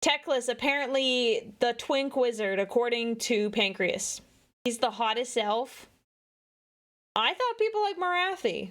Teclis, apparently the twink wizard, according to Pancreas. He's the hottest elf. I thought people like Marathi.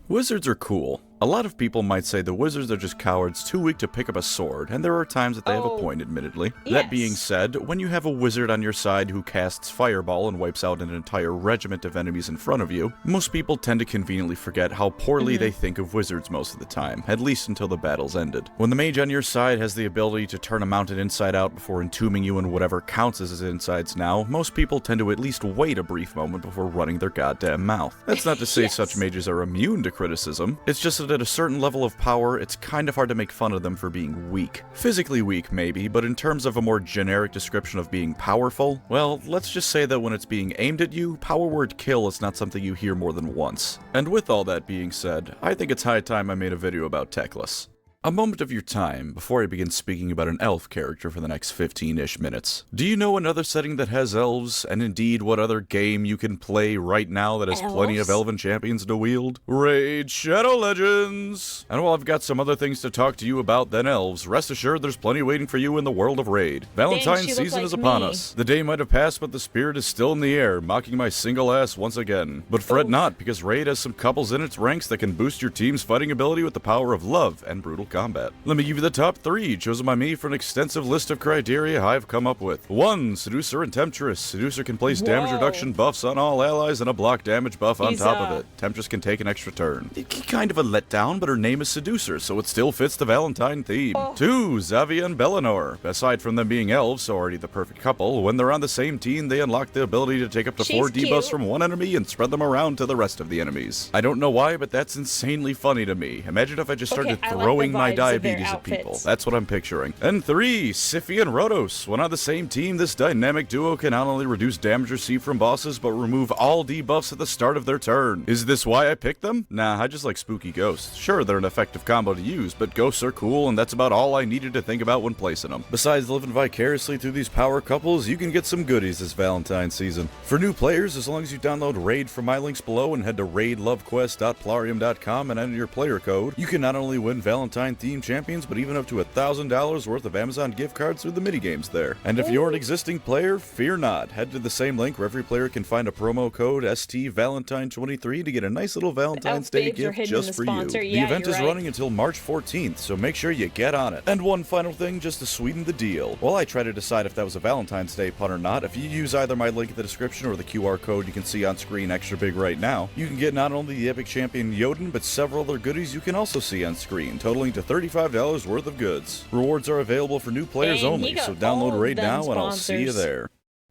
Wizards are cool. A lot of people might say the wizards are just cowards too weak to pick up a sword, and there are times that they have a point, admittedly. Yes. That being said, when you have a wizard on your side who casts Fireball and wipes out an entire regiment of enemies in front of you, most people tend to conveniently forget how poorly they think of wizards most of the time, at least until the battle's ended. When the mage on your side has the ability to turn a mountain inside out before entombing you in whatever counts as his insides now, most people tend to at least wait a brief moment before running their goddamn mouth. That's not to say such mages are immune to criticism, it's just that at a certain level of power, it's kind of hard to make fun of them for being weak. Physically weak, maybe, but in terms of a more generic description of being powerful, well, let's just say that when it's being aimed at you, power word kill is not something you hear more than once. And with all that being said, I think it's high time I made a video about Teclis. A moment of your time before I begin speaking about an elf character for the next 15-ish minutes. Do you know another setting that has elves, and indeed what other game you can play right now that has plenty of elven champions to wield? Raid Shadow Legends! And while I've got some other things to talk to you about than elves, rest assured there's plenty waiting for you in the world of Raid. Valentine's season is upon us. The day might have passed, but the spirit is still in the air, mocking my single ass once again. But fret not, because Raid has some couples in its ranks that can boost your team's fighting ability with the power of love and brutal combat. Let me give you the top 3, chosen by me for an extensive list of criteria I've come up with. 1. Seducer and Tempris. Seducer can place damage reduction buffs on all allies and a block damage buff on top of it. Tempris can take an extra turn. Kind of a letdown, but her name is Seducer, so it still fits the Valentine theme. 2. Xavier and Bellinor. Aside from them being elves, already the perfect couple, when they're on the same team, they unlock the ability to take up to 4 debuffs from one enemy and spread them around to the rest of the enemies. I don't know why, but that's insanely funny to me. Imagine if I just started throwing my diabetes at people. That's what I'm picturing. And 3. Siphi and Rhodos. When on the same team, this dynamic duo can not only reduce damage received from bosses, but remove all debuffs at the start of their turn. Is this why I picked them? Nah, I just like spooky ghosts. Sure, they're an effective combo to use, but ghosts are cool, and that's about all I needed to think about when placing them. Besides living vicariously through these power couples, you can get some goodies this Valentine's season. For new players, as long as you download Raid from my links below and head to raidlovequest.plarium.com and enter your player code, you can not only win Valentine-themed champions, but even up to $1,000 worth of Amazon gift cards through the minigames there. And if you're an existing player, fear not. Head to the same link where every player can find a promo code STValentine23 to get a nice little Valentine's Day gift just for you. The event is running until March 14th, so make sure you get on it. And one final thing just to sweeten the deal. While I try to decide if that was a Valentine's Day pun or not, if you use either my link in the description or the QR code you can see on screen extra big right now, you can get not only the epic champion Jotun, but several other goodies you can also see on screen, totaling to $35 worth of goods. Rewards are available for new players only, so download Raid now and I'll see you there.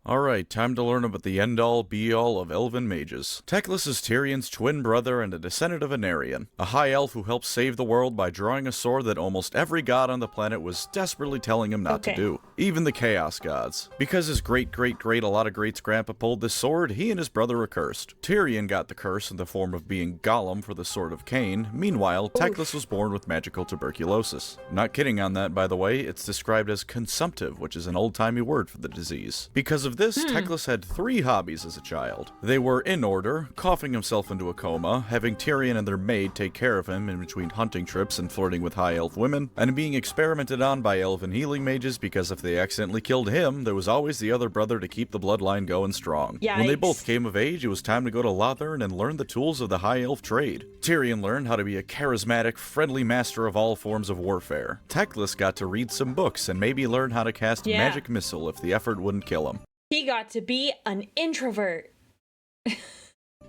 Alright, time to learn about the end-all, be-all of elven mages. Teclis is Tyrion's twin brother and a descendant of Anarion, a high elf who helped save the world by drawing a sword that almost every god on the planet was desperately telling him not to do. Even the Chaos gods. Because his great-a-lot-of-greats grandpa pulled this sword, he and his brother are cursed. Tyrion got the curse in the form of being Gollum for the Sword of Cain. Meanwhile, Teclis was born with magical tuberculosis. Not kidding on that, by the way, it's described as consumptive, which is an old-timey word for the disease. Because of this, Teclis had 3 hobbies as a child. They were, in order, coughing himself into a coma, having Tyrion and their maid take care of him in between hunting trips and flirting with high elf women, and being experimented on by elven healing mages because if they accidentally killed him, there was always the other brother to keep the bloodline going strong. Yikes. When they both came of age, it was time to go to Lothern and learn the tools of the high elf trade. Tyrion learned how to be a charismatic, friendly master of all forms of warfare. Teclis got to read some books and maybe learn how to cast magic missile if the effort wouldn't kill him. He got to be an introvert.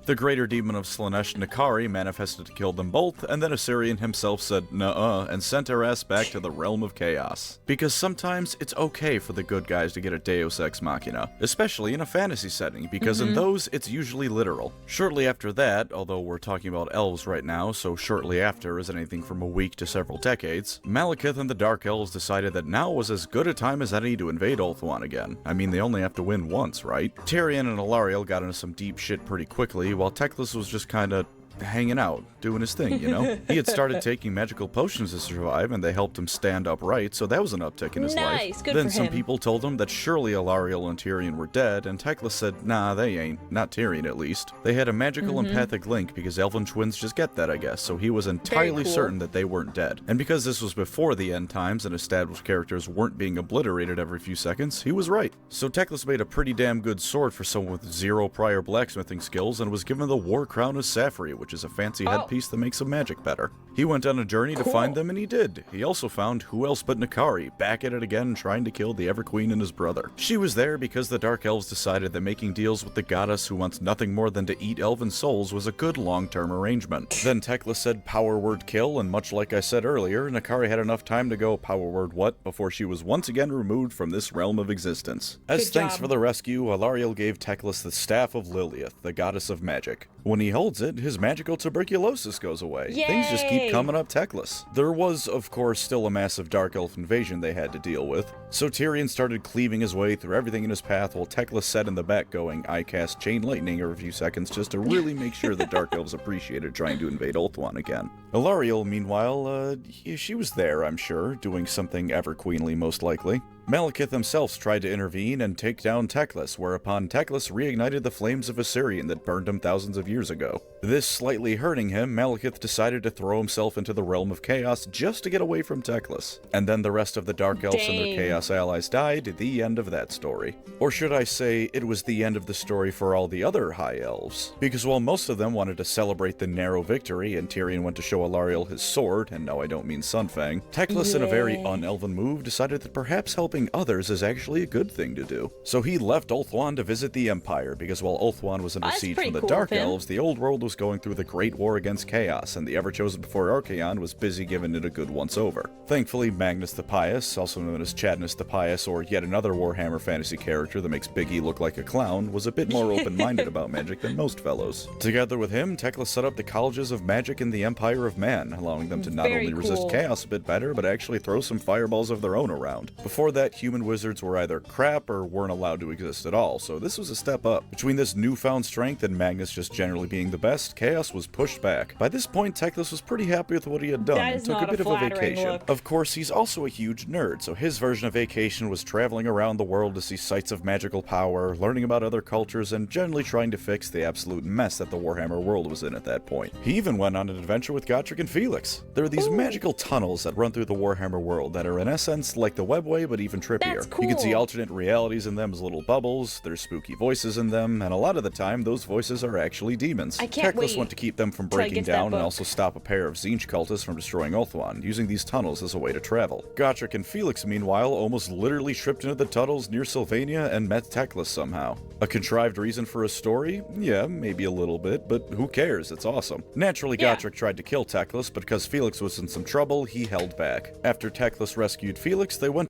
The greater demon of Slaanesh, Nakari, manifested to kill them both, and then Assyrian himself said nuh-uh and sent her ass back to the realm of chaos. Because sometimes it's okay for the good guys to get a deus ex machina, especially in a fantasy setting, because in those it's usually literal. Shortly after that, although we're talking about elves right now, so shortly after is anything from a week to several decades, Malekith and the Dark Elves decided that now was as good a time as any to invade Ulthuan again. I mean, they only have to win once, right? Tyrion and Alariel got into some deep shit pretty quickly, while Teclis was just kinda hanging out, doing his thing, you know? He had started taking magical potions to survive, and they helped him stand upright, so that was an uptick in his life. Good Then for some him. people told him that surely Alariel and Tyrion were dead, and Teclis said, nah, they ain't. Not Tyrion, at least. They had a magical empathic link, because elven twins just get that, I guess, so he was entirely cool. certain that they weren't dead. And because this was before the end times and established characters weren't being obliterated every few seconds, he was right. So Teclis made a pretty damn good sword for someone with 0 prior blacksmithing skills, and was given the War Crown of Saffrey, which is a fancy headpiece that makes some magic better. He went on a journey to find them, and he did. He also found who else but Nakari, back at it again trying to kill the Everqueen and his brother. She was there because the Dark Elves decided that making deals with the goddess who wants nothing more than to eat elven souls was a good long-term arrangement. Then Teclis said power word kill, and much like I said earlier, Nakari had enough time to go power word what before she was once again removed from this realm of existence. As thanks for the rescue, Alariel gave Teclis the Staff of Lilith, the goddess of magic. When he holds it, his magical tuberculosis goes away. Yay! Things just keep coming up Teclis. There was, of course, still a massive Dark Elf invasion they had to deal with, so Tyrion started cleaving his way through everything in his path while Teclis sat in the back going, I cast Chain Lightning every few seconds just to really make sure the Dark Elves appreciated trying to invade Ulthuan again. Alariel, meanwhile, she was there, I'm sure, doing something ever-queenly most likely. Malekith himself tried to intervene and take down Teclis, whereupon Teclis reignited the flames of Assyrian that burned him thousands of years ago. This slightly hurting him, Malekith decided to throw himself into the realm of chaos just to get away from Teclis. And then the rest of the Dark Elves and their chaos allies died, the end of that story. Or should I say, it was the end of the story for all the other High Elves. Because while most of them wanted to celebrate the narrow victory and Tyrion went to show Alariel his sword, and no I don't mean Sunfang, Teclis in a very un-elven move decided that perhaps helping others is actually a good thing to do. So he left Ulthuan to visit the Empire, because while Ulthuan was under siege from the Dark Elves, the Old World was going through the Great War against Chaos, and the ever-chosen before Archaon was busy giving it a good once-over. Thankfully, Magnus the Pious, also known as Chadnus the Pious, or yet another Warhammer fantasy character that makes Big E look like a clown, was a bit more open-minded about magic than most fellows. Together with him, Teclis set up the Colleges of Magic in the Empire of Man, allowing them to not only resist chaos a bit better, but actually throw some fireballs of their own around. Before that, human wizards were either crap or weren't allowed to exist at all, so this was a step up. Between this newfound strength and Magnus just generally being the best, chaos was pushed back. By this point, Teclis was pretty happy with what he had done and took a bit of a vacation. Of course, he's also a huge nerd, so his version of vacation was traveling around the world to see sites of magical power, learning about other cultures, and generally trying to fix the absolute mess that the Warhammer world was in at that point. He even went on an adventure with Gotrek and Felix. There are these magical tunnels that run through the Warhammer world that are in essence like the Webway, but even trippier. You can see alternate realities in them as little bubbles, there's spooky voices in them, and a lot of the time, those voices are actually demons. Teclis went to keep them from breaking down and also stop a pair of Tzeentch cultists from destroying Ulthuan, using these tunnels as a way to travel. Gotrek and Felix, meanwhile, almost literally tripped into the tunnels near Sylvania and met Teclis somehow. A contrived reason for a story? Yeah, maybe a little bit, but who cares? It's awesome. Naturally, Gotrek tried to kill Teclis, but because Felix was in some trouble, he held back. After Teclis rescued Felix, they went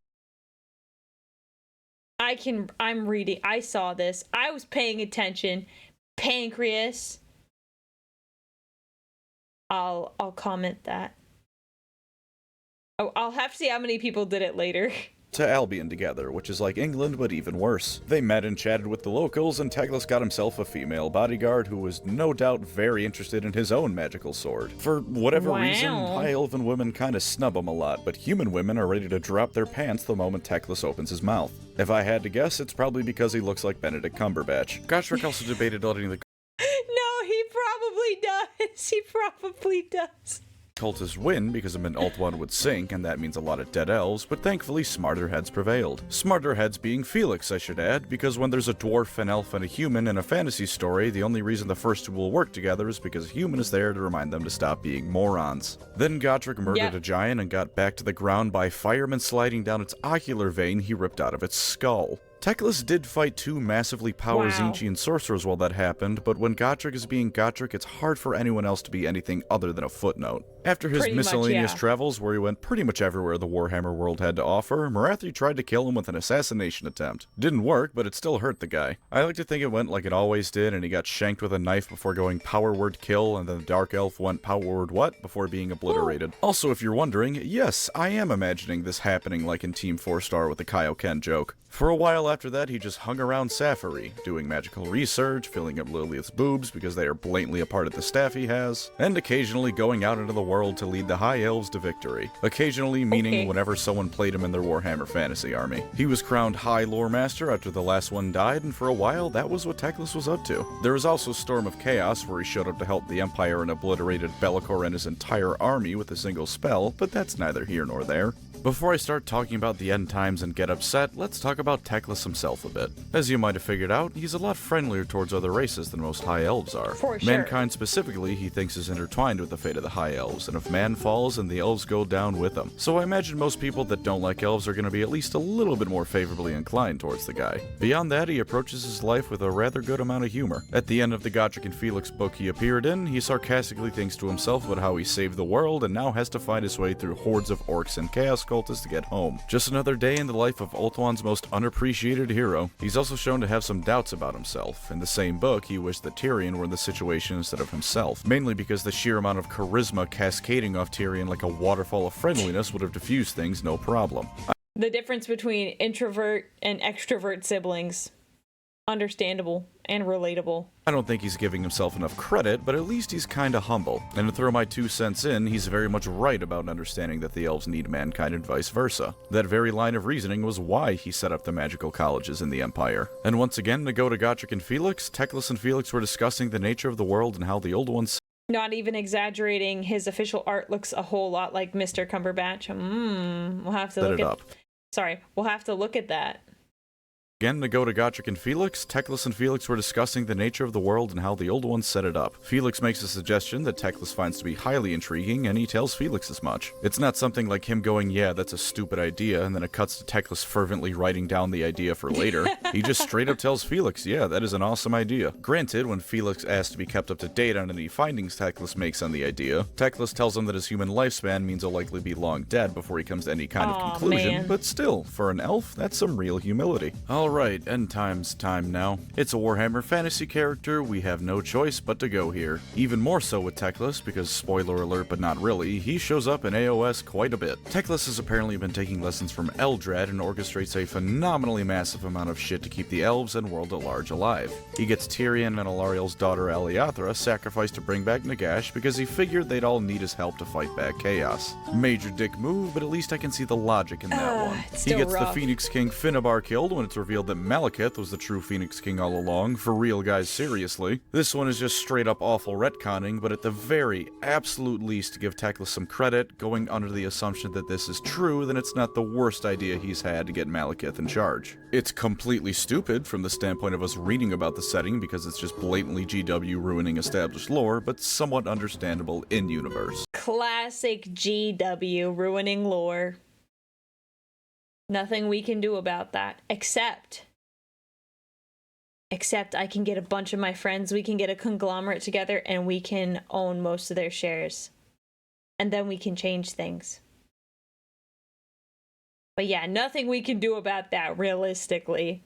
I'm reading. I saw this. I was paying attention. Pancreas. I'll comment that. Oh, I'll have to see how many people did it later. To Albion together, which is like England but even worse. They met and chatted with the locals, and Teclis got himself a female bodyguard who was no doubt very interested in his own magical sword. For whatever reason, high elven women kinda snub him a lot, but human women are ready to drop their pants the moment Teclis opens his mouth. If I had to guess, it's probably because he looks like Benedict Cumberbatch. Gotrek also debated letting the No, he probably does. He probably does. cultists win because it meant Ulthuan would sink, and that means a lot of dead elves, but thankfully smarter heads prevailed. Smarter heads being Felix, I should add, because when there's a dwarf, an elf, and a human in a fantasy story, the only reason the first two will work together is because a human is there to remind them to stop being morons. Then Gotrek murdered a giant and got back to the ground by firemen sliding down its ocular vein he ripped out of its skull. Teclis did fight two massively powerful Tzeentchian sorcerers while that happened, but when Gotrek is being Gotrek, it's hard for anyone else to be anything other than a footnote. After his miscellaneous travels, where he went pretty much everywhere the Warhammer world had to offer, Morathi tried to kill him with an assassination attempt. Didn't work, but it still hurt the guy. I like to think it went like it always did, and he got shanked with a knife before going power word kill, and then the Dark Elf went power word what before being obliterated. Also, if you're wondering, yes, I am imagining this happening like in Team 4 Star with the Kaioken joke. For a while after that, he just hung around Safari, doing magical research, filling up Lilith's boobs because they are blatantly a part of the staff he has, and occasionally going out into the world to lead the High Elves to victory. Occasionally meaning whenever someone played him in their Warhammer fantasy army. He was crowned High Lore Master after the last one died, and for a while, that was what Teclis was up to. There was also Storm of Chaos, where he showed up to help the Empire and obliterated Be'lakor and his entire army with a single spell, but that's neither here nor there. Before I start talking about the end times and get upset, let's talk about Teclis himself a bit. As you might have figured out, he's a lot friendlier towards other races than most High Elves are. For sure. Mankind specifically, he thinks is intertwined with the fate of the High Elves, and if man falls, then the Elves go down with them. So I imagine most people that don't like Elves are going to be at least a little bit more favorably inclined towards the guy. Beyond that, he approaches his life with a rather good amount of humor. At the end of the Godric and Felix book he appeared in, he sarcastically thinks to himself about how he saved the world and now has to find his way through hordes of orcs and chaos cultists to get home. Just another day in the life of Ulthuan's most unappreciated hero. He's also shown to have some doubts about himself. In the same book, he wished that Tyrion were in the situation instead of himself, mainly because the sheer amount of charisma cascading off Tyrion like a waterfall of friendliness would have diffused things no problem. The difference between introvert and extrovert siblings. Understandable and relatable. I don't think he's giving himself enough credit, but at least he's kinda humble. And to throw my 2 cents in, he's very much right about understanding that the elves need mankind and vice versa. That very line of reasoning was why he set up the magical colleges in the Empire. And once again, to go to Godric and Felix, Teclis and Felix were discussing the nature of the world and how the old ones. Not even exaggerating, his official art looks a whole lot like Mr. Cumberbatch. We'll have to look at... Sorry, we'll have to look at that. Again, to go to Godric and Felix, Teclis and Felix were discussing the nature of the world and how the old ones set it up. Felix makes a suggestion that Teclis finds to be highly intriguing, and he tells Felix as much. It's not something like him going, yeah, that's a stupid idea, and then it cuts to Teclis fervently writing down the idea for later. He just straight up tells Felix, yeah, that is an awesome idea. Granted, when Felix asks to be kept up to date on any findings Teclis makes on the idea, Teclis tells him that his human lifespan means he'll likely be long dead before he comes to any kind of conclusion, man. But still, for an elf, that's some real humility. Alright, end times time now. It's a Warhammer fantasy character, we have no choice but to go here. Even more so with Teclis, because spoiler alert but not really, he shows up in AOS quite a bit. Teclis has apparently been taking lessons from Eldrad and orchestrates a phenomenally massive amount of shit to keep the elves and world at large alive. He gets Tyrion and Alariel's daughter Aliathra sacrificed to bring back Nagash because he figured they'd all need his help to fight back chaos. Major dick move, but at least I can see the logic in that one. He gets the Phoenix King Finnabar killed when it's revealed that Malekith was the true Phoenix King all along. For real, guys, seriously. This one is just straight up awful retconning, but at the very absolute least, to give Teclis some credit, going under the assumption that this is true, then it's not the worst idea he's had to get Malekith in charge. It's completely stupid from the standpoint of us reading about the setting because it's just blatantly GW ruining established lore, but somewhat understandable in-universe. Classic GW ruining lore. Nothing we can do about that, except I can get a bunch of my friends, we can get a conglomerate together, and we can own most of their shares. And then we can change things. But yeah, nothing we can do about that, realistically.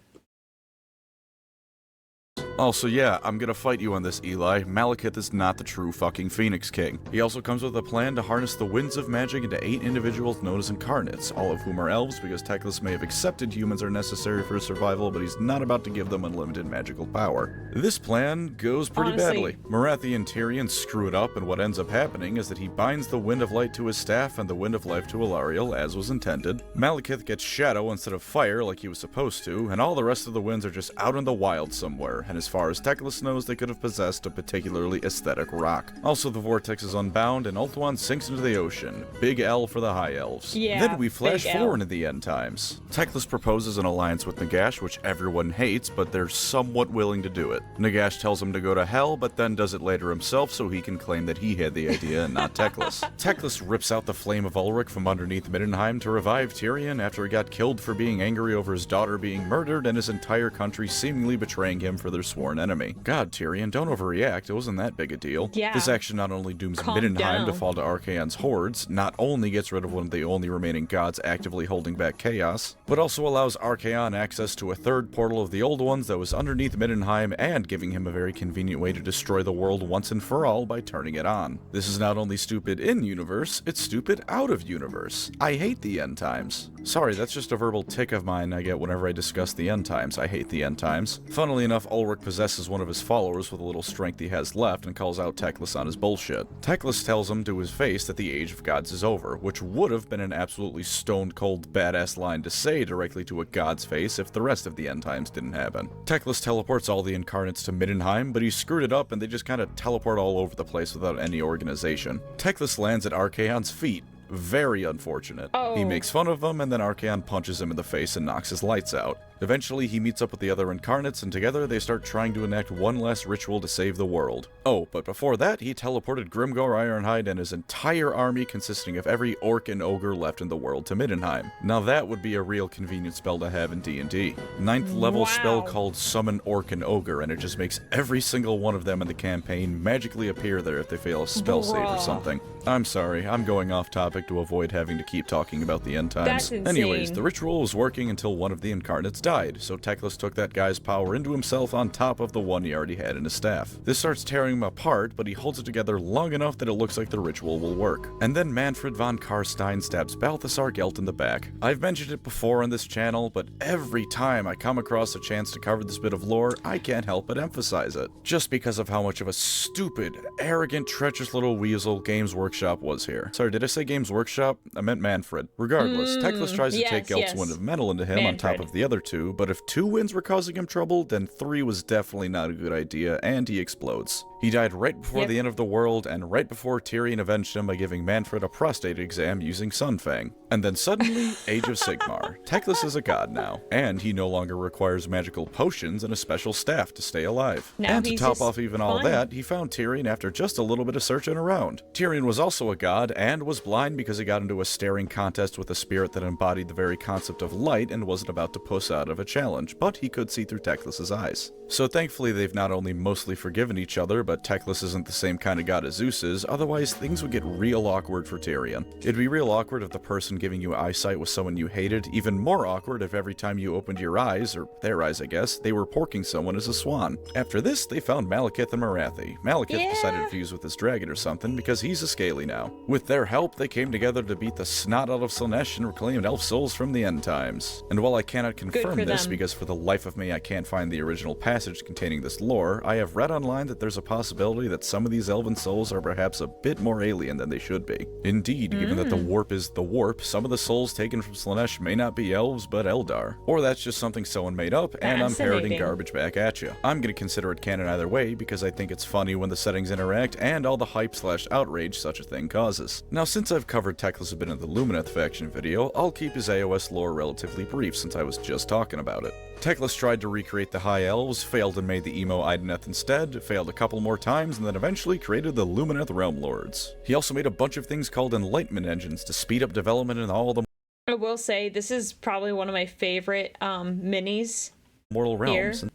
Also, yeah, I'm gonna fight you on this, Eli. Malekith is not the true fucking Phoenix King. He also comes with a plan to harness the winds of magic into 8 individuals known as incarnates, all of whom are elves because Teclis may have accepted humans are necessary for survival, but he's not about to give them unlimited magical power. This plan goes pretty badly. Marathi and Tyrion screw it up, and what ends up happening is that he binds the Wind of Light to his staff and the Wind of Life to Alariel, as was intended. Malekith gets shadow instead of fire like he was supposed to, and all the rest of the winds are just out in the wild somewhere, and as far as Teclis knows, they could have possessed a particularly aesthetic rock. Also, the vortex is unbound, and Ulthuan sinks into the ocean. Big L for the High Elves. Yeah, then we flash forward into the end times. Teclis proposes an alliance with Nagash, which everyone hates, but they're somewhat willing to do it. Nagash tells him to go to hell, but then does it later himself so he can claim that he had the idea and not Teclis. Teclis rips out the flame of Ulrich from underneath Middenheim to revive Tyrion after he got killed for being angry over his daughter being murdered and his entire country seemingly betraying him for their sworn enemy. God, Tyrion, don't overreact, it wasn't that big a deal. Yeah. This action not only dooms Calm Middenheim to down. fall to Archaon's hordes, not only gets rid of one of the only remaining gods actively holding back chaos, but also allows Archaon access to a third portal of the old ones that was underneath Middenheim and giving him a very convenient way to destroy the world once and for all by turning it on. This is not only stupid in-universe, it's stupid out-of-universe. I hate the end times. Sorry, that's just a verbal tick of mine I get whenever I discuss the end times. I hate the end times. Funnily enough, Ulrich possesses one of his followers with a little strength he has left and calls out Teclis on his bullshit. Teclis tells him to his face that the Age of Gods is over, which would have been an absolutely stone-cold badass line to say directly to a god's face if the rest of the end times didn't happen. Teclis teleports all the incarnates to Middenheim, but he screwed it up and they just kinda teleport all over the place without any organization. Teclis lands at Archaon's feet. Very unfortunate. Oh. He makes fun of him, and then Archaon punches him in the face and knocks his lights out. Eventually, he meets up with the other incarnates, and together they start trying to enact one last ritual to save the world. Oh, but before that, he teleported Grimgor Ironhide and his entire army consisting of every orc and ogre left in the world to Middenheim. Now that would be a real convenient spell to have in D&D. 9th level spell called Summon Orc and Ogre, and it just makes every single one of them in the campaign magically appear there if they fail a spell save or something. I'm sorry, I'm going off topic to avoid having to keep talking about the end times. That's insane. Anyways, the ritual was working until one of the incarnates died, so Teclis took that guy's power into himself on top of the one he already had in his staff. This starts tearing him apart, but he holds it together long enough that it looks like the ritual will work. And then Manfred von Karstein stabs Balthasar Gelt in the back. I've mentioned it before on this channel, but every time I come across a chance to cover this bit of lore, I can't help but emphasize it. Just because of how much of a stupid, arrogant, treacherous little weasel Games Workshop was here. Sorry, did I say Games Workshop? I meant Manfred. Regardless, Teclis tries to take Gelt's wind of metal into him on top of the other two, but if 2 winds were causing him trouble, then 3 was definitely not a good idea, and he explodes. He died right before the end of the world, and right before Tyrion avenged him by giving Manfred a prostate exam using Sunfang. And then suddenly, Age of Sigmar. Teclis is a god now, and he no longer requires magical potions and a special staff to stay alive. Now And to top off even all that, he found Tyrion after just a little bit of searching around. Tyrion was also a god, and was blind because he got into a staring contest with a spirit that embodied the very concept of light and wasn't about to puss out of a challenge, but he could see through Teclis' eyes. So thankfully they've not only mostly forgiven each other, but Teclis isn't the same kind of god as Zeus is, otherwise things would get real awkward for Tyrion. It'd be real awkward if the person giving you eyesight was someone you hated, even more awkward if every time you opened your eyes, or their eyes I guess, they were porking someone as a swan. After this, they found Malekith and Marathi. Malekith decided to fuse with his dragon or something, because he's a scaly now. With their help, they came together to beat the snot out of Slaanesh and reclaimed elf souls from the end times. And while I cannot confirm this, because for the life of me I can't find the original passage containing this lore, I have read online that there's a possibility that some of these elven souls are perhaps a bit more alien than they should be. Indeed, given that the warp is the warp, some of the souls taken from Slaanesh may not be elves, but Eldar. Or that's just something someone made up, and I'm parroting garbage back at you. I'm gonna consider it canon either way, because I think it's funny when the settings interact, and all the hype/outrage such a thing causes. Now, since I've covered Teclis a bit in the Lumineth faction video, I'll keep his AOS lore relatively brief since I was just talking about it. Teclis tried to recreate the High Elves, failed and made the emo Ideneth instead, failed a couple more times, and then eventually created the Lumineth Realm Lords. He also made a bunch of things called Enlightenment Engines to speed up development in all the I will say, this is probably one of my favorite minis mortal realms. here,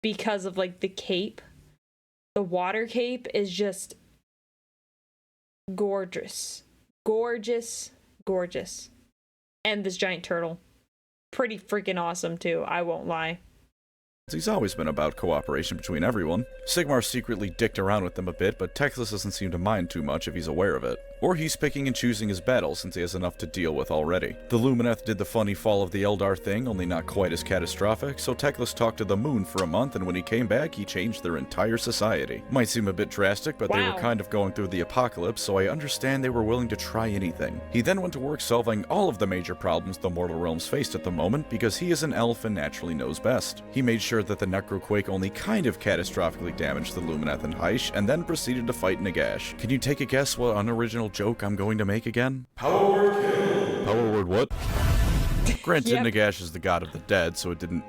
because of like the cape. The water cape is just gorgeous. Gorgeous. Gorgeous. And this giant turtle. Pretty freaking awesome too, I won't lie. He's always been about cooperation between everyone. Sigmar secretly dicked around with them a bit, but Teclis doesn't seem to mind too much if he's aware of it. Or he's picking and choosing his battles since he has enough to deal with already. The Lumineth did the funny fall of the Eldar thing, only not quite as catastrophic, so Teclis talked to the moon for a month, and when he came back, he changed their entire society. Might seem a bit drastic, but they were kind of going through the apocalypse, so I understand they were willing to try anything. He then went to work solving all of the major problems the mortal realms faced at the moment, because he is an elf and naturally knows best. He made sure that the Necroquake only kind of catastrophically damaged the Lumineth and Hysh, and then proceeded to fight Nagash. Can you take a guess what unoriginal joke I'm going to make again? Power word kill! Power word what? Granted, Nagash is the god of the dead, so it didn't,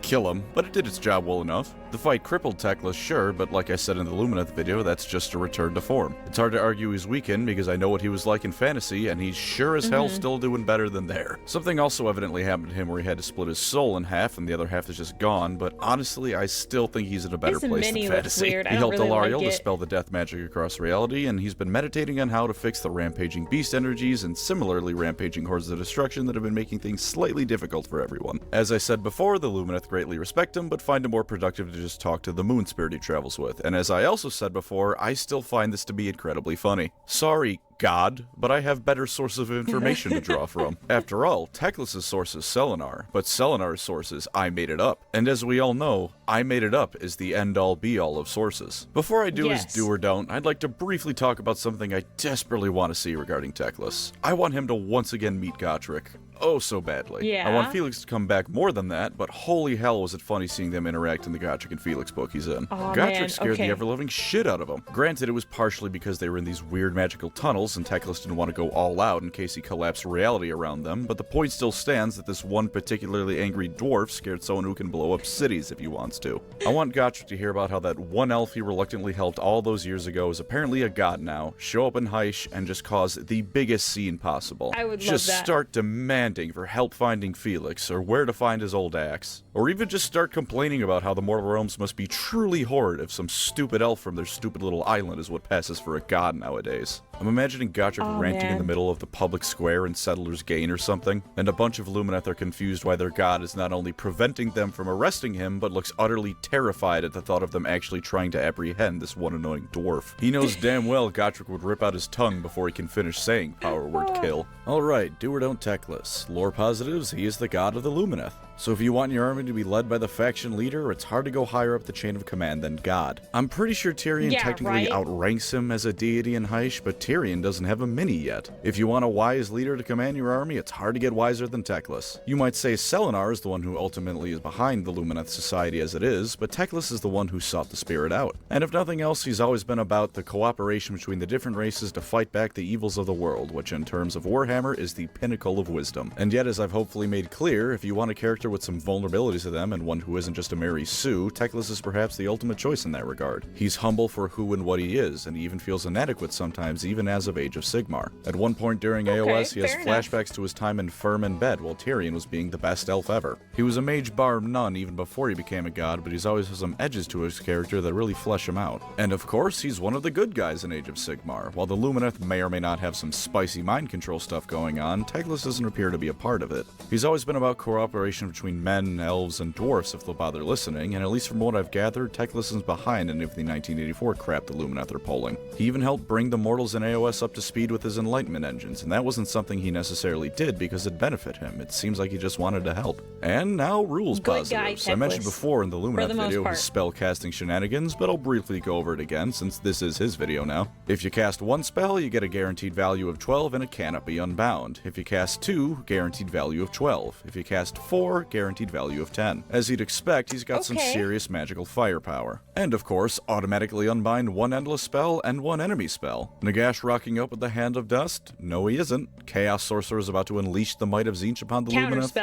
kill him, but it did its job well enough. The fight crippled Teclis, sure, but like I said in the Lumineth video, that's just a return to form. It's hard to argue he's weakened because I know what he was like in fantasy, and he's sure as hell still doing better than there. Something also evidently happened to him where he had to split his soul in half and the other half is just gone, but honestly, I still think he's in a better place than fantasy. Weird. He helped really Aurelia like dispel the death magic across reality, and he's been meditating on how to fix the rampaging beast energies and similarly rampaging hordes of destruction that have been making things slightly difficult for everyone. As I said before, the Lumineth greatly respect him, but find it more productive to just talk to the moon spirit he travels with, and as I also said before, I still find this to be incredibly funny. Sorry, God, but I have better sources of information to draw from. After all, Teclis' source is Selenar, but Selenar's source is I made it up. And as we all know, I made it up is the end-all be-all of sources. Before I do his do or don't, I'd like to briefly talk about something I desperately want to see regarding Teclis. I want him to once again meet Gotrek. Oh, so badly. Yeah. I want Felix to come back more than that, but holy hell was it funny seeing them interact in the Gotrek and Felix book he's in. Oh, Gotrek scared the ever-loving shit out of him. Granted, it was partially because they were in these weird magical tunnels and Teclis didn't want to go all out in case he collapsed reality around them, but the point still stands that this one particularly angry dwarf scared someone who can blow up cities if he wants to. I want Gotrek to hear about how that one elf he reluctantly helped all those years ago is apparently a god now, show up in Heish, and just cause the biggest scene possible. I would love just that. Start demanding for help finding Felix, or where to find his old axe. Or even just start complaining about how the mortal realms must be truly horrid if some stupid elf from their stupid little island is what passes for a god nowadays. I'm imagining Gotrek ranting in the middle of the public square in Settler's Gain or something, and a bunch of Lumineth are confused why their god is not only preventing them from arresting him, but looks utterly terrified at the thought of them actually trying to apprehend this one annoying dwarf. He knows damn well Gotrek would rip out his tongue before he can finish saying power word kill. Alright, do or don't Teclis. Lore positives, he is the god of the Lumineth. So if you want your army to be led by the faction leader, it's hard to go higher up the chain of command than God. I'm pretty sure Tyrion technically outranks him as a deity in Heish, but Tyrion doesn't have a mini yet. If you want a wise leader to command your army, it's hard to get wiser than Teclis. You might say Selenar is the one who ultimately is behind the Lumineth society as it is, but Teclis is the one who sought the spirit out. And if nothing else, he's always been about the cooperation between the different races to fight back the evils of the world, which in terms of Warhammer is the pinnacle of wisdom. And yet, as I've hopefully made clear, if you want a character with some vulnerabilities to them and one who isn't just a Mary Sue, Teclis is perhaps the ultimate choice in that regard. He's humble for who and what he is, and he even feels inadequate sometimes, even as of Age of Sigmar. At one point during AOS, he has flashbacks to his time in Firm in Bed while Tyrion was being the best elf ever. He was a mage bar none even before he became a god, but he's always has some edges to his character that really flesh him out. And of course, he's one of the good guys in Age of Sigmar. While the Lumineth may or may not have some spicy mind control stuff going on, Teclis doesn't appear to be a part of it. He's always been about cooperation between men, elves, and dwarfs if they'll bother listening, and at least from what I've gathered, Teclis is behind any of the 1984 crap the Lumineth are pulling. He even helped bring the mortals in AOS up to speed with his Enlightenment engines, and that wasn't something he necessarily did because it benefited him. It seems like he just wanted to help. And now rules positives. I mentioned before in the Lumineth video his spell casting shenanigans, but I'll briefly go over it again since this is his video now. If you cast one spell, you get a guaranteed value of 12 and it cannot be unbound. If you cast 2, guaranteed value of 12. If you cast 4, guaranteed value of 10. As you'd expect, he's got some serious magical firepower. And of course, automatically unbind one endless spell and one enemy spell. Nagash rocking up with the Hand of Dust? No, he isn't. Chaos Sorcerer is about to unleash the might of Tzeentch upon the Lumineth?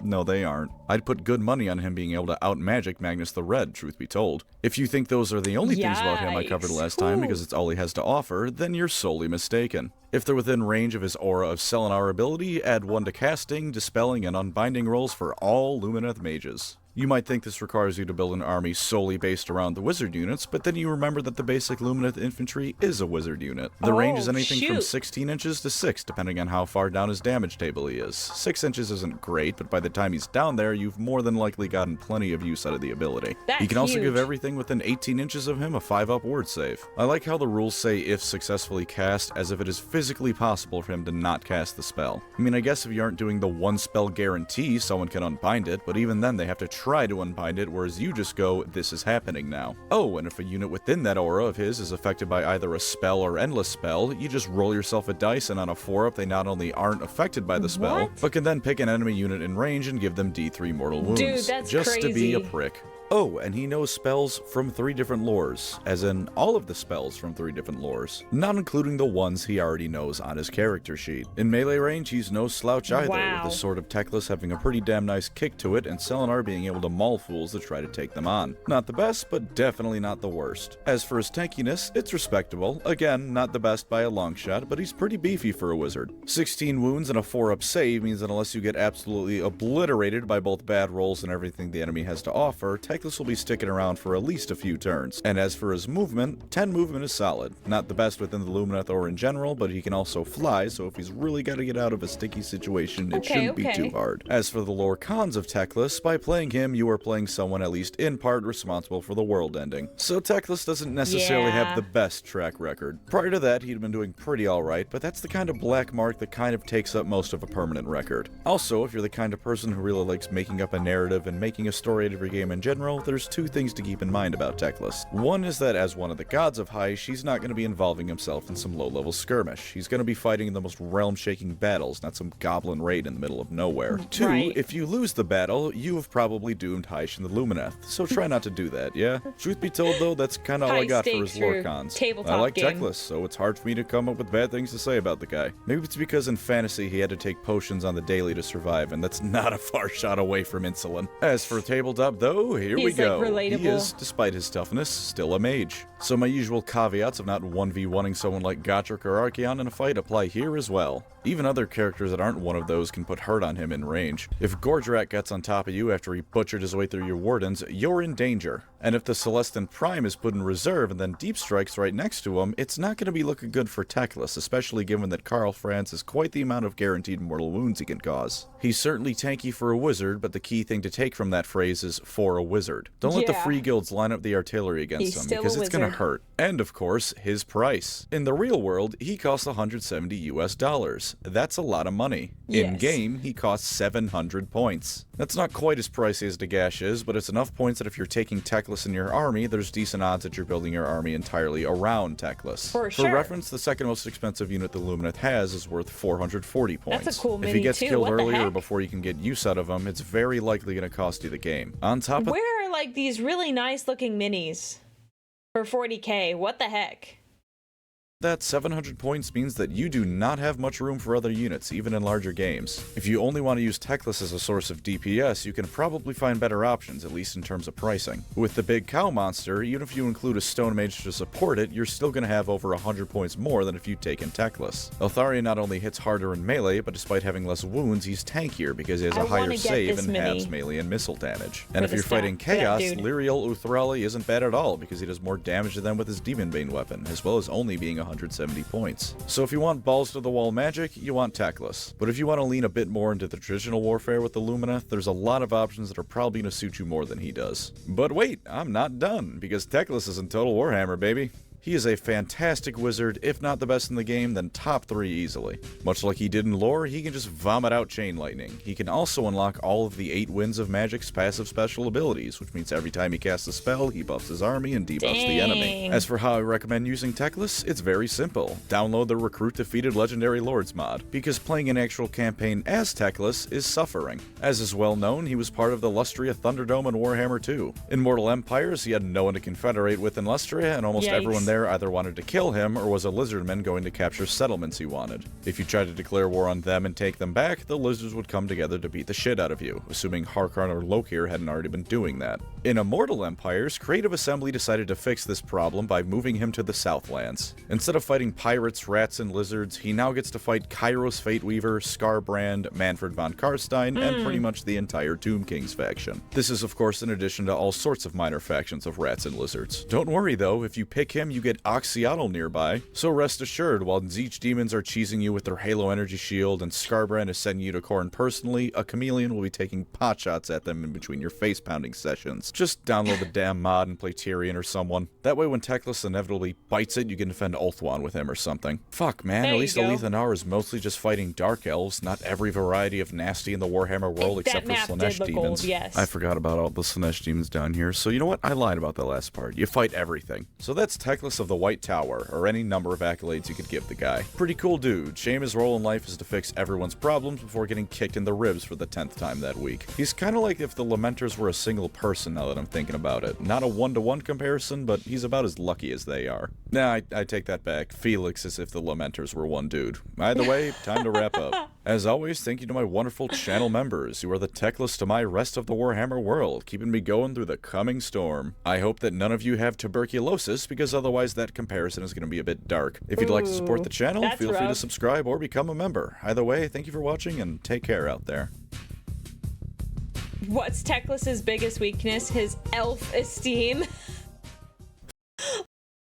No, they aren't. I'd put good money on him being able to out-magic Magnus the Red, truth be told. If you think those are the only things about him I covered last time because it's all he has to offer, then you're solely mistaken. If they're within range of his aura of Selenar ability, add 1 to casting, dispelling, and unbinding rolls for all Lumineth mages. You might think this requires you to build an army solely based around the wizard units, but then you remember that the basic Lumineth infantry is a wizard unit. The range is anything from 16 inches to 6, depending on how far down his damage table he is. 6 inches isn't great, but by the time he's down there, you've more than likely gotten plenty of use out of the ability. You can also give everything within 18 inches of him a 5-up ward save. I like how the rules say if successfully cast, as if it is physically possible for him to not cast the spell. I mean, I guess if you aren't doing the one spell guarantee, someone can unbind it, but even then they have to try to unbind it, whereas you just go, this is happening now. Oh, and if a unit within that aura of his is affected by either a spell or endless spell, you just roll yourself a dice, and on a 4-up they not only aren't affected by the spell, but can then pick an enemy unit in range and give them D3 mortal wounds. Dude, that's just crazy. To be a prick. Oh, and he knows spells from 3 different lores, as in all of the spells from 3 different lores, not including the ones he already knows on his character sheet. In melee range, he's no slouch either, Wow. with the Sword of Teclis having a pretty damn nice kick to it, and Selenar being able to maul fools that try to take them on. Not the best, but definitely not the worst. As for his tankiness, it's respectable. Again, not the best by a long shot, but he's pretty beefy for a wizard. 16 wounds and a 4-up save means that unless you get absolutely obliterated by both bad rolls and everything the enemy has to offer, Teclis will be sticking around for at least a few turns. And as for his movement, 10 movement is solid. Not the best within the Lumineth or in general, but he can also fly, so if he's really got to get out of a sticky situation, it shouldn't be too hard. As for the lore cons of Teclis, by playing him, you are playing someone at least in part responsible for the world ending. So Teclis doesn't necessarily have the best track record. Prior to that, he'd been doing pretty alright, but that's the kind of black mark that kind of takes up most of a permanent record. Also, if you're the kind of person who really likes making up a narrative and making a story out of your game in general, there's 2 things to keep in mind about Teclis. One is that as one of the gods of High, she's not going to be involving himself in some low-level skirmish. He's going to be fighting in the most realm-shaking battles, not some goblin raid in the middle of nowhere. 2, if you lose the battle, you have probably doomed Hysh and the Lumineth, so try not to do that, yeah? Truth be told, though, that's kind of all I got for his lore cons. I like Teclis, so it's hard for me to come up with bad things to say about the guy. Maybe it's because in fantasy he had to take potions on the daily to survive, and that's not a far shot away from insulin. As for tabletop, though, here we go. Relatable. He is, despite his toughness, still a mage. So my usual caveats of not 1v1ing someone like Gotrek or Archaon in a fight apply here as well. Even other characters that aren't one of those can put hurt on him in range. If Gordrak gets on top of you after he butchered his way through your wardens, you're in danger. And if the Celestin Prime is put in reserve and then Deep Strike's right next to him, it's not going to be looking good for Teclis, especially given that Karl Franz has quite the amount of guaranteed mortal wounds he can cause. He's certainly tanky for a wizard, but the key thing to take from that phrase is for a wizard. Don't let the free guilds line up the artillery against him, because it's going to hurt. And of course, his price. In the real world, he costs $170 US. That's a lot of money. In-game, he costs 700 points. That's not quite as pricey as Dagash is, but it's enough points that if you're taking Teclis in your army, there's decent odds that you're building your army entirely around Teclis. For reference, the second most expensive unit the Lumineth has is worth 440 points. That's a cool mini If he gets too. killed early or before you can get use out of him, it's very likely going to cost you the game. On top of— Where are like these really nice looking minis for 40k? What the heck? that 700 points means that you do not have much room for other units, even in larger games. If you only want to use Teclis as a source of DPS, you can probably find better options, at least in terms of pricing. With the big cow monster, even if you include a stone mage to support it, you're still going to have over 100 points more than if you'd taken Teclis. Eltharion not only hits harder in melee, but despite having less wounds, he's tankier because he has a higher save and halves melee and missile damage. And if you're fighting Chaos, Lyriel Uthrali isn't bad at all because he does more damage to them with his Demonbane weapon, as well as only being 170 points. So if you want balls to the wall magic, you want Teclis. But if you want to lean a bit more into the traditional warfare with the Lumineth, there's a lot of options that are probably going to suit you more than he does. But wait, I'm not done, because Teclis is in Total Warhammer, baby. He is a fantastic wizard, if not the best in the game, then top 3 easily. Much like he did in lore, he can just vomit out Chain Lightning. He can also unlock all of the 8 Winds of Magic's passive special abilities, which means every time he casts a spell, he buffs his army and debuffs the enemy. As for how I recommend using Teclis, it's very simple. Download the Recruit Defeated Legendary Lords mod, because playing an actual campaign as Teclis is suffering. As is well known, he was part of the Lustria Thunderdome in Warhammer 2. In Mortal Empires, he had no one to confederate with in Lustria, and almost everyone there either wanted to kill him or was a lizardman going to capture settlements he wanted. If you tried to declare war on them and take them back, the lizards would come together to beat the shit out of you, assuming Harkon or Lokir hadn't already been doing that. In Immortal Empires, Creative Assembly decided to fix this problem by moving him to the Southlands. Instead of fighting pirates, rats, and lizards, he now gets to fight Kairos Fateweaver, Scarbrand, Manfred von Karstein, and pretty much the entire Tomb Kings faction. This is of course in addition to all sorts of minor factions of rats and lizards. Don't worry though, if you pick him, you get Oxyotl nearby, so rest assured, while Tzeentch demons are cheesing you with their Halo energy shield and Scarbrand is sending you to Khorne personally, a chameleon will be taking potshots at them in between your face-pounding sessions. Just download the damn mod and play Tyrion or someone. That way when Teclis inevitably bites it, you can defend Ulthuan with him or something. Fuck man, at least Alethanar is mostly just fighting Dark Elves, not every variety of nasty in the Warhammer world except for Slaanesh demons. I forgot about all the Slaanesh demons down here, so you know what? I lied about the last part. You fight everything. So that's Teclis Teclis of the White Tower, or any number of accolades you could give the guy. Pretty cool dude. Shame his role in life is to fix everyone's problems before getting kicked in the ribs for the 10th time that week. He's kinda like if the Lamenters were a single person now that I'm thinking about it. Not a one-to-one comparison, but he's about as lucky as they are. Nah, I take that back. Felix is if the Lamenters were one dude. Either way, time to wrap up. As always, thank you to my wonderful channel members. You are the Teclis to my rest of the Warhammer world, keeping me going through the coming storm. I hope that none of you have tuberculosis, because otherwise that comparison is going to be a bit dark. If you'd like to support the channel, feel free to subscribe or become a member. Either way, thank you for watching, and take care out there. What's Teclis' biggest weakness? His elf esteem.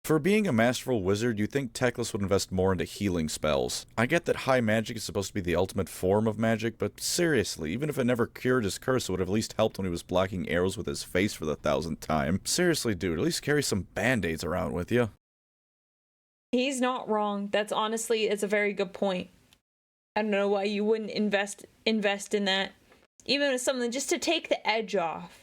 For being a masterful wizard, you'd think Teclis would invest more into healing spells. I get that high magic is supposed to be the ultimate form of magic, but seriously, even if it never cured his curse, it would have at least helped when he was blocking arrows with his face for the 1000th time. Seriously, dude, at least carry some band-aids around with you. He's not wrong. That's honestly, it's a very good point. I don't know why you wouldn't invest in that. Even with something just to take the edge off.